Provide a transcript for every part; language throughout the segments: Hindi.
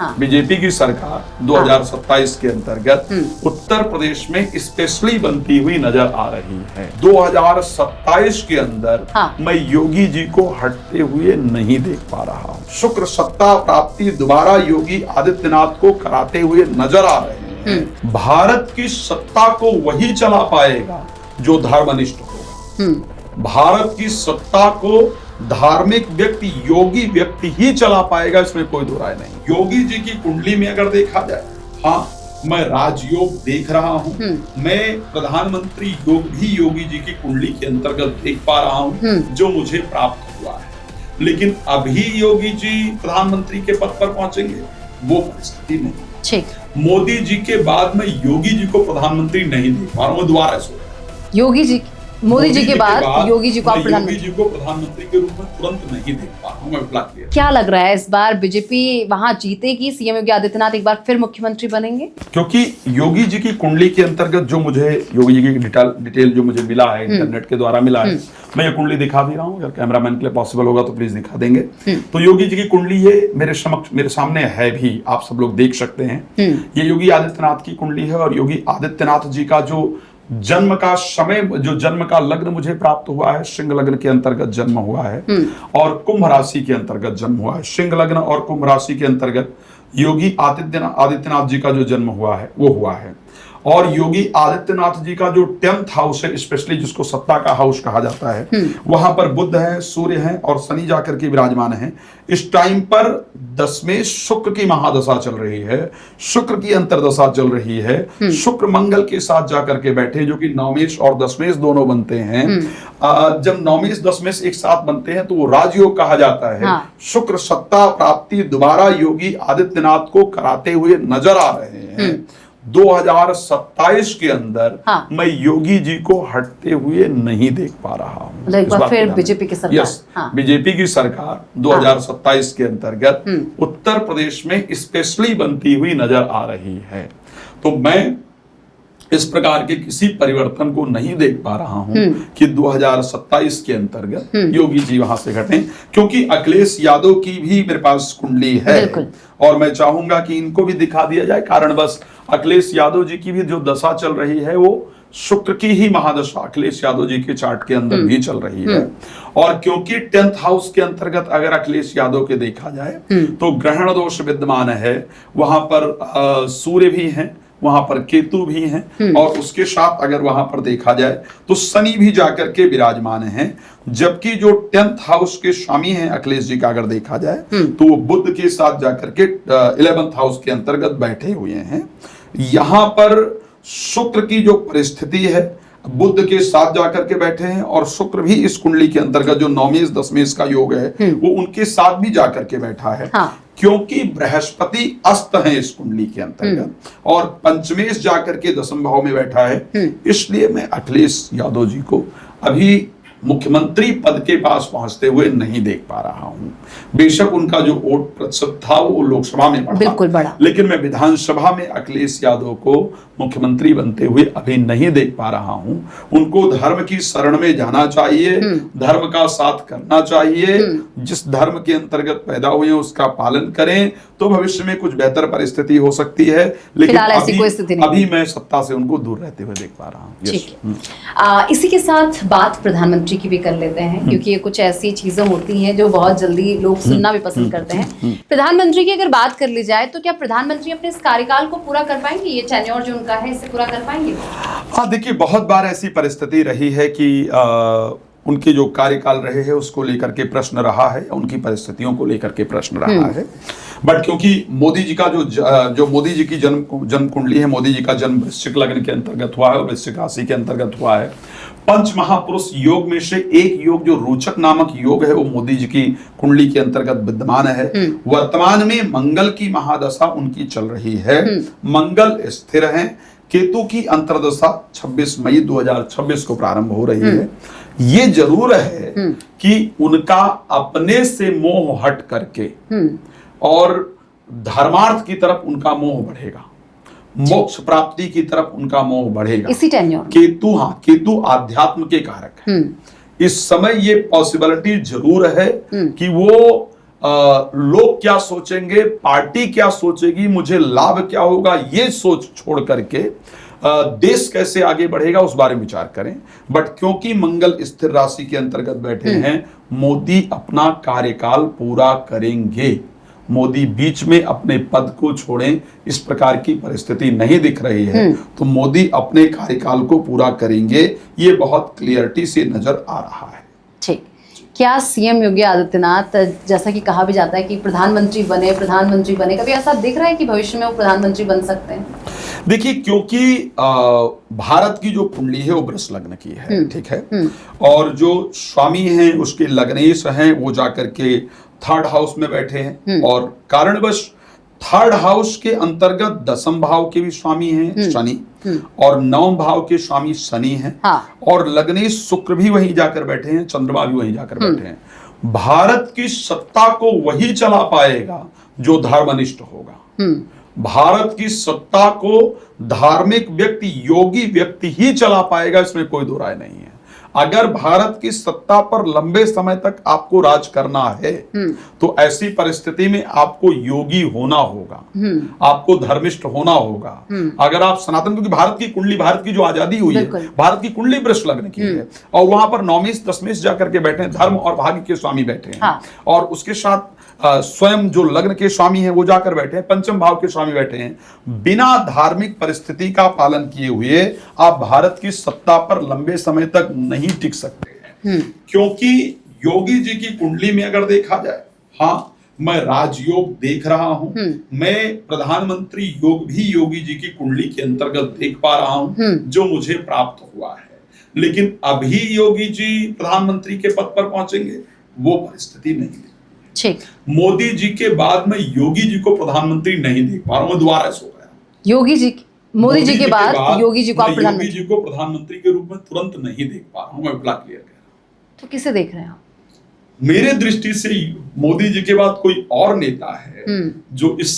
हाँ। बीजेपी की सरकार 2027 के अंतर्गत उत्तर प्रदेश में स्पेशली बनती हुई नजर आ रही है। 2027 के अंदर मैं योगी जी को हटते हुए नहीं देख पा रहा हूँ। शुक्र सत्ता प्राप्ति दोबारा योगी आदित्यनाथ को कराते हुए नजर आ रहे हैं। भारत की सत्ता को वही चला पाएगा जो धर्मनिष्ठ होगा। भारत की सत्ता को धार्मिक व्यक्ति, योगी व्यक्ति ही चला पाएगा, इसमें कोई दो राय नहीं। योगी जी की कुंडली में अगर देखा जाए, हाँ, मैं राजयोग देख रहा हूँ, मैं प्रधानमंत्री योग भी योगी जी की कुंडली के अंतर्गत देख पा रहा हूँ, जो मुझे प्राप्त हुआ है। लेकिन अभी योगी जी प्रधानमंत्री के पद पर पहुंचेंगे, वो परिस्थिति नहीं। मोदी जी के बाद मैं योगी जी को प्रधानमंत्री नहीं देख पा रहा हूँ। दोबारा सोच, मोदी जी के बाद योगी जी को आप प्रधानमंत्री के रूप में तुरंत नहीं देख पा रहा हूं। क्या लग रहा है इस बार बीजेपी वहां जीतेगी? सीएम योगी आदित्यनाथ एक बार फिर मुख्यमंत्री बनेंगे? क्योंकि योगी जी की कुंडली के अंतर्गत जो मुझे योगी जी की डिटेल जो मुझे मिला है, इंटरनेट के द्वारा मिला है, मैं ये कुंडली दिखा भी रहा हूँ। अगर कैमरामैन के लिए पॉसिबल होगा तो प्लीज दिखा देंगे। तो योगी जी की कुंडली ये मेरे सामने है भी, आप सब लोग देख सकते हैं। ये योगी आदित्यनाथ की कुंडली है और योगी आदित्यनाथ जी का जो जन्म का समय, जो जन्म का लग्न मुझे प्राप्त हुआ है, सिंह लग्न के अंतर्गत जन्म हुआ है और कुंभ राशि के अंतर्गत जन्म हुआ है। सिंह लग्न और कुंभ राशि के अंतर्गत योगी आदित्यनाथ जी का जो जन्म हुआ है वो हुआ है। और योगी आदित्यनाथ जी का जो 10th हाउस है, स्पेशली जिसको सत्ता का हाउस कहा जाता है, वहां पर बुध है, सूर्य है और शनि जाकर के विराजमान है। इस टाइम पर 10वें शुक्र की महादशा चल रही है, शुक्र की अंतरदशा चल रही है। शुक्र मंगल के साथ जाकर के बैठे, जो कि नवमेश और दशमेश दोनों बनते हैं। जब नवमेश दशमेश एक साथ बनते हैं तो वो राजयोग कहा जाता है। शुक्र सत्ता प्राप्ति दोबारा योगी आदित्यनाथ को कराते हुए नजर आ रहे हैं। 2027 के अंदर मैं योगी जी को हटते हुए नहीं देख पा रहा हूँ। एक बार फिर बीजेपी की सरकार, बीजेपी की सरकार 2027 के अंतर्गत उत्तर प्रदेश में स्पेशली बनती हुई नजर आ रही है। तो मैं इस प्रकार के किसी परिवर्तन को नहीं देख पा रहा हूं कि 2027 के अंतर्गत योगी जी वहां से घटें, क्योंकि अखिलेश यादव की भी मेरे पास कुंडली है और मैं चाहूंगा कि इनको भी दिखा दिया जाए। कारण बस अखिलेश यादव जी की भी जो दशा चल रही है वो शुक्र की ही महादशा अखिलेश यादव जी के चार्ट के अंदर भी चल रही है। और क्योंकि 10th हाउस के अंतर्गत अगर अखिलेश यादव के देखा जाए तो ग्रहण दोष विद्यमान है, वहां पर सूर्य भी है, वहां पर केतु भी हैं और उसके साथ अगर वहां पर देखा जाए तो शनि भी जाकर के विराजमान हैं। जबकि जो 10th हाउस के स्वामी हैं अखिलेश जी का अगर देखा जाए तो वो बुध के साथ जाकर के 11th हाउस के अंतर्गत बैठे हुए हैं। यहां पर शुक्र की जो परिस्थिति है, बुध के साथ जाकर के बैठे हैं और शुक्र भी इस कुंडली के अंतर्गत जो नवमेश दशमेश का योग है वो उनके साथ भी जाकर के बैठा है। क्योंकि बृहस्पति अस्त है इस कुंडली के अंतर्गत और पंचमेश जाकर के दशम भाव में बैठा है, इसलिए मैं अखिलेश यादव जी को अभी मुख्यमंत्री पद के पास पहुंचते हुए नहीं देख पा रहा हूं। बेशक उनका जो वोट प्रतिशत था वो लोकसभा में बढ़ा, लेकिन मैं विधानसभा में अखिलेश यादव को मुख्यमंत्री बनते हुए अभी नहीं देख पा रहा हूं। उनको धर्म की शरण में जाना चाहिए, धर्म का साथ करना चाहिए, जिस धर्म के अंतर्गत पैदा हुए उसका पालन करें तो भविष्य में कुछ बेहतर परिस्थिति हो सकती है। लेकिन अभी मैं सत्ता से उनको दूर रहते हुए देख पा रहा हूँ। इसी के साथ बात प्रधानमंत्री की भी कर लेते हैं, क्योंकि ये कुछ ऐसी चीजें होती हैं जो बहुत जल्दी लोग सुनना भी पसंद करते हैं। प्रधानमंत्री की अगर बात कर ली जाए तो क्या प्रधानमंत्री अपने इस कार्यकाल को पूरा कर पाएंगे? ये टेन्योर जो उनका है इसे पूरा कर पाएंगे? हाँ, देखिए, बहुत बार ऐसी परिस्थिति रही है कि उनके जो कार्यकाल रहे हैं उसको लेकर के प्रश्न रहा है, उनकी परिस्थितियों को लेकर के प्रश्न रहा है। बट क्योंकि मोदी जी का जो मोदी जी की जन्म कुंडली है, मोदी जी का जन्म वृश्चिक लग्न के अंतर्गत हुआ है और वृश्चिक राशि के अंतर्गत हुआ है। पंच महापुरुष योग में से एक योग जो रोचक नामक योग है वो मोदी जी की कुंडली के अंतर्गत विद्यमान है। वर्तमान में मंगल की महादशा उनकी चल रही है, मंगल स्थिर है। केतु की अंतरदशा 26 मई 2026 को प्रारंभ हो रही है। ये जरूर है कि उनका अपने से मोह हट करके और धर्मार्थ की तरफ उनका मोह बढ़ेगा, मोक्ष प्राप्ति की तरफ उनका मोह बढ़ेगा। इसी टेन्योर केतु आध्यात्म के कारक है। इस समय ये पॉसिबिलिटी जरूर है कि वो लोग क्या सोचेंगे, पार्टी क्या सोचेगी, मुझे लाभ क्या होगा, ये सोच छोड़ करके देश कैसे आगे बढ़ेगा उस बारे में विचार करें। बट क्योंकि मंगल स्थिर राशि के अंतर्गत बैठे हैं, मोदी अपना कार्यकाल पूरा करेंगे। मोदी बीच में अपने पद को छोड़ें, इस प्रकार की परिस्थिति नहीं दिख रही है। तो मोदी अपने कार्यकाल को पूरा करेंगे, ये बहुत क्लियरिटी से नजर आ रहा है। ठीक। क्या सीएम योगी आदित्यनाथ, जैसा कि कहा भी जाता है कि प्रधानमंत्री बने, कभी ऐसा दिख रहा है कि भविष्य में वो प्रधानमंत्री बन सकते हैं? देखिए, क्योंकि भारत की जो कुंडली है वो वृष लग्न की है, ठीक है, और जो स्वामी हैं उसके लग्नेश हैं, वो जाकर के थर्ड हाउस में बैठे हैं, और कारणवश थर्ड हाउस के अंतर्गत दसम भाव के भी स्वामी हैं शनि, और नवम भाव के स्वामी शनि हैं, और लग्नेश शुक्र भी वहीं जाकर बैठे हैं, चंद्रमा भी वहीं जाकर बैठे हैं। भारत की सत्ता को वही चला पाएगा जो धर्मनिष्ठ होगा। भारत की सत्ता को धार्मिक व्यक्ति, योगी व्यक्ति ही चला पाएगा, इसमें कोई दो राय नहीं है। अगर भारत की सत्ता पर लंबे समय तक आपको राज करना है, तो ऐसी परिस्थिति में आपको योगी होना होगा, आपको धर्मिष्ठ होना होगा। अगर आप सनातन, क्योंकि भारत की कुंडली, भारत की जो आजादी हुई है, भारत की कुंडली वृष लग्न की है, और वहां पर नौमेश दशमेश जाकर के बैठे हैं, धर्म और भाग्य के स्वामी बैठे हैं, और उसके साथ स्वयं जो लग्न के स्वामी हैं वो जाकर बैठे हैं, पंचम भाव के स्वामी बैठे हैं। बिना धार्मिक परिस्थिति का पालन किए हुए आप भारत की सत्ता पर लंबे समय तक नहीं टिक सकते हैं। क्योंकि योगी जी की कुंडली में अगर देखा जाए, हाँ, मैं राजयोग देख रहा हूं, मैं प्रधानमंत्री योग भी योगी जी की कुंडली के अंतर्गत देख पा रहा हूं, जो मुझे प्राप्त हुआ है। लेकिन अभी योगी जी प्रधानमंत्री के पद पर पहुंचेंगे, वो परिस्थिति नहीं। मोदी जी के बाद मैं योगी जी को प्रधानमंत्री नहीं देख पा रहा हूं, मैं दोबारा सो गया। मोदी जी के बाद योगी जी को आप योगी जी को प्रधानमंत्री के रूप में तुरंत नहीं देख पा रहा हूं, मैं बड़ा क्लियर कह रहा हूं। तो किसे देख रहे हैं आप? मेरे दृष्टि से मोदी जी के बाद कोई और नेता है जो इस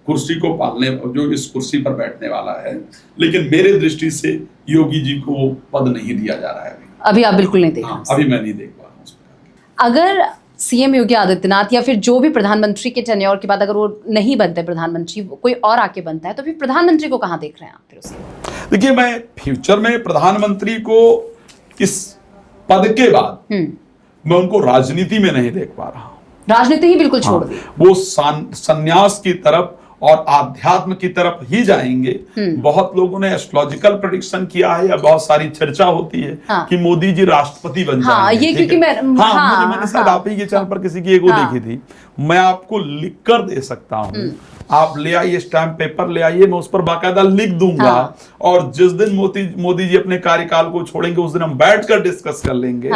कुर्सी को पालने, जो इस कुर्सी पर बैठने वाला है, लेकिन मेरे दृष्टि से योगी जी को पद नहीं दिया जा रहा है। अभी आप बिल्कुल नहीं देख रहे? अभी मैं नहीं देख पा रहा हूं। अगर सीएम योगी आदित्यनाथ या फिर जो भी प्रधानमंत्री के टेन्योर के बाद अगर वो नहीं बनते प्रधानमंत्री, कोई और आके बनता है, तो फिर प्रधानमंत्री को कहां देख रहे हैं आप फिर उसके? देखिए, मैं फ्यूचर में प्रधानमंत्री को इस पद के बाद मैं उनको राजनीति में नहीं देख पा रहा हूं। राजनीति ही बिल्कुल छोड़ दी। वो संन्यास की तरफ और आध्यात्म की तरफ ही जाएंगे। बहुत लोगों ने एस्ट्रोलॉजिकल प्रेडिक्शन किया है, या बहुत सारी चर्चा होती है कि मोदी जी राष्ट्रपति बन जाएंगे। ये क्योंकि मैंने शायद आप ही के चैनल पर किसी की एगो देखी थी। मैं आपको लिख कर दे सकता हूँ, आप ले आइए, स्टैम्प पेपर ले आइए, मैं उस पर बाकायदा लिख दूंगा। और जिस दिन मोदी जी अपने कार्यकाल को छोड़ेंगे, उस दिन हम बैठकर डिस्कस कर लेंगे।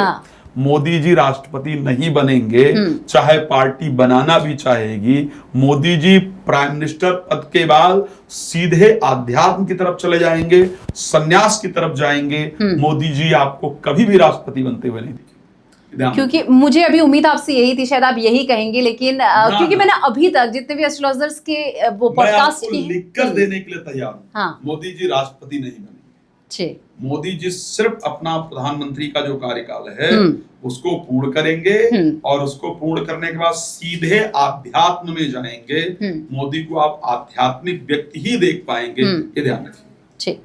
मोदी जी राष्ट्रपति नहीं बनेंगे, चाहे पार्टी बनाना भी चाहेगी। मोदी जी प्राइम मिनिस्टर पद के बाद सीधे आध्यात्म की तरफ चले जाएंगे, सन्यास की तरफ जाएंगे। मोदी जी आपको कभी भी राष्ट्रपति बनते हुए नहीं दिखेंगे। क्योंकि मुझे अभी उम्मीद आपसे यही थी, शायद आप यही कहेंगे, लेकिन क्योंकि मैंने अभी तक जितने भी एस्ट्रोलॉजर्स के वो पॉडकास्ट किए, लिख कर देने के लिए तैयार हूं, मोदी जी राष्ट्रपति नहीं बनेंगे। मोदी जी सिर्फ अपना प्रधानमंत्री का जो कार्यकाल है उसको पूर्ण करेंगे, और उसको पूर्ण करने के बाद सीधे आध्यात्म में जाएंगे। मोदी को आप आध्यात्मिक व्यक्ति ही देख पाएंगे, ये ध्यान रखिए।